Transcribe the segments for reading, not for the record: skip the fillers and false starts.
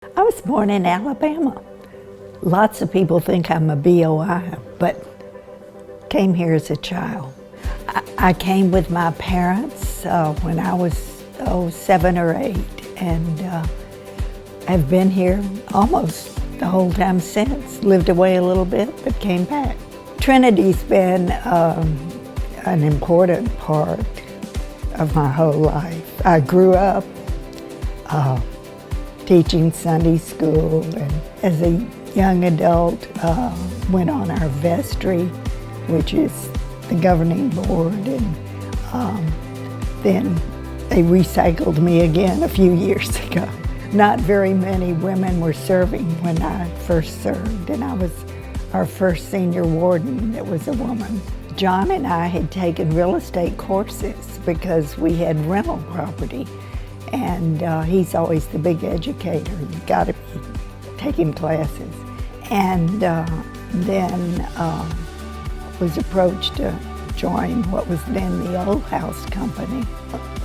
I was born in Alabama. Lots of people think I'm a BOI, but came here as a child. I came with my parents when I was 7 or 8, and I've been here almost the whole time since. Lived away a little bit, but came back. Trinity's been an important part of my whole life. I grew up teaching Sunday school, and as a young adult went on our vestry, which is the governing board, and then they recycled me again a few years ago. Not very many women were serving when I first served, and I was our first senior warden that was a woman. John and I had taken real estate courses because we had rental property, and he's always the big educator. You've got to be taking classes. And then was approached to join what was then the old house company.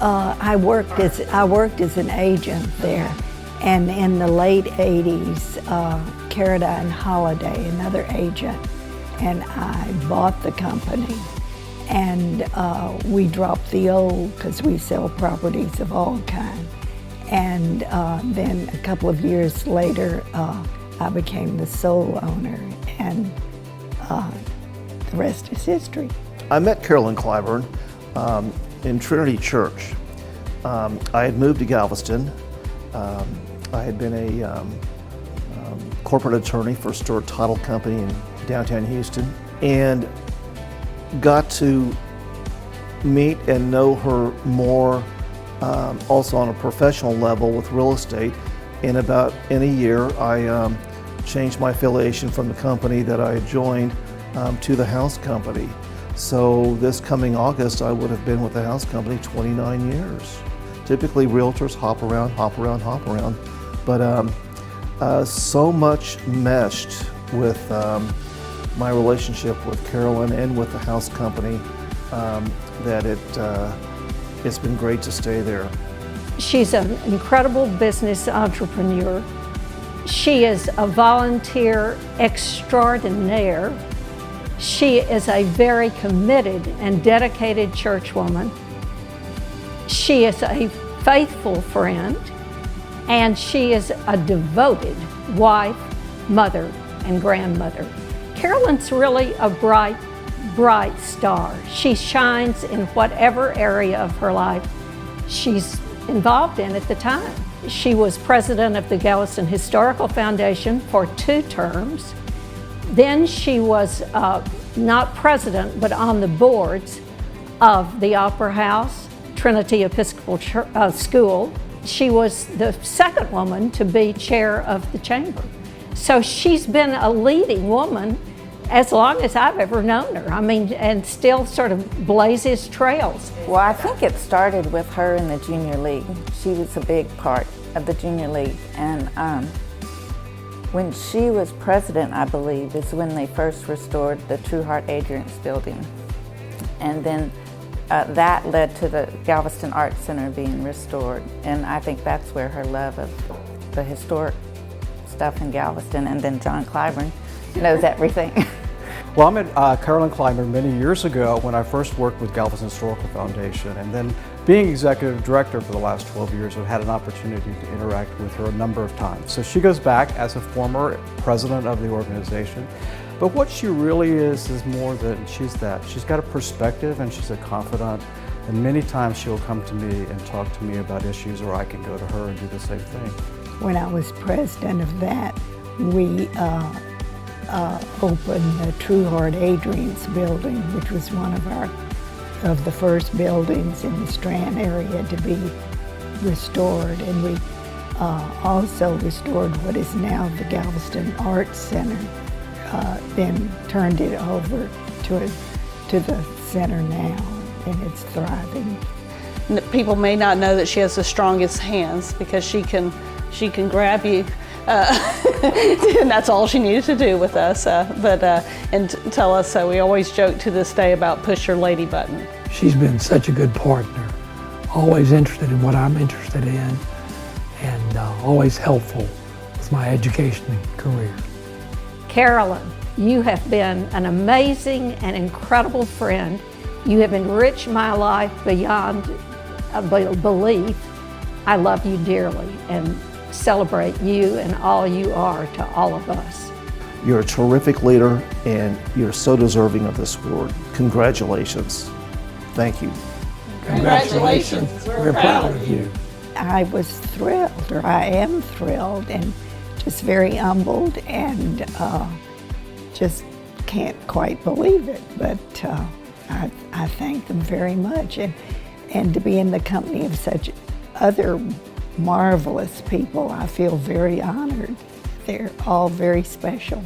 I worked as an agent there, and in the late 80s, Carolyn Holiday, another agent, and I bought the company, and we dropped the old because we sell properties of all kinds. And then a couple of years later, I became the sole owner, and the rest is history. I met Carolyn Clyburn in Trinity Church. I had moved to Galveston. I had been a corporate attorney for a Stewart Title Company in downtown Houston, and got to meet and know her more also on a professional level with real estate. In a year, I changed my affiliation from the company that I had joined to the house company. So this coming August, I would have been with the house company 29 years. Typically, realtors hop around, but so much meshed with my relationship with Carolyn and with the house company that it's been great to stay there. She's an incredible business entrepreneur. She is a volunteer extraordinaire. She is a very committed and dedicated churchwoman. She is a faithful friend, and she is a devoted wife, mother, and grandmother. Carolyn's really a bright, bright star. She shines in whatever area of her life she's involved in at the time. She was president of the Galveston Historical Foundation for 2 terms. Then she was not president, but on the boards of the Opera House, Trinity Episcopal School. She was the second woman to be chair of the chamber. So she's been a leading woman as long as I've ever known her. I mean, and still sort of blazes trails. Well, I think it started with her in the junior league. She was a big part of the junior league. And when she was president, I believe, is when they first restored the True Heart Adrian's building. And then that led to the Galveston Art Center being restored. And I think that's where her love of the historic stuff in Galveston, and then John Clyburn knows everything. Well, I met Carolyn Clyburn many years ago when I first worked with Galveston Historical Foundation, and then being executive director for the last 12 years, I've had an opportunity to interact with her a number of times. So she goes back as a former president of the organization, but what she really is more than she's that. She's got a perspective, and she's a confidant, and many times she'll come to me and talk to me about issues, or I can go to her and do the same thing. When I was president of that, we opened the True Heart Adrian's building, which was one of the first buildings in the Strand area to be restored. And we also restored what is now the Galveston Arts Center, then turned it over to the center now, and it's thriving. People may not know that she has the strongest hands because she can grab you, and that's all she needed to do with us. And tell us, we always joke to this day about push your lady button. She's been such a good partner, always interested in what I'm interested in, and always helpful with my education and career. Carolyn, you have been an amazing and incredible friend. You have enriched my life beyond belief. I love you dearly and celebrate you and all you are to all of us. You're a terrific leader, and you're so deserving of this award. Congratulations. Thank you. Congratulations. We're proud of you. I was thrilled, or I am thrilled, and just very humbled, and just can't quite believe it. But I thank them very much, and to be in the company of such other marvelous people, I feel very honored. They're all very special.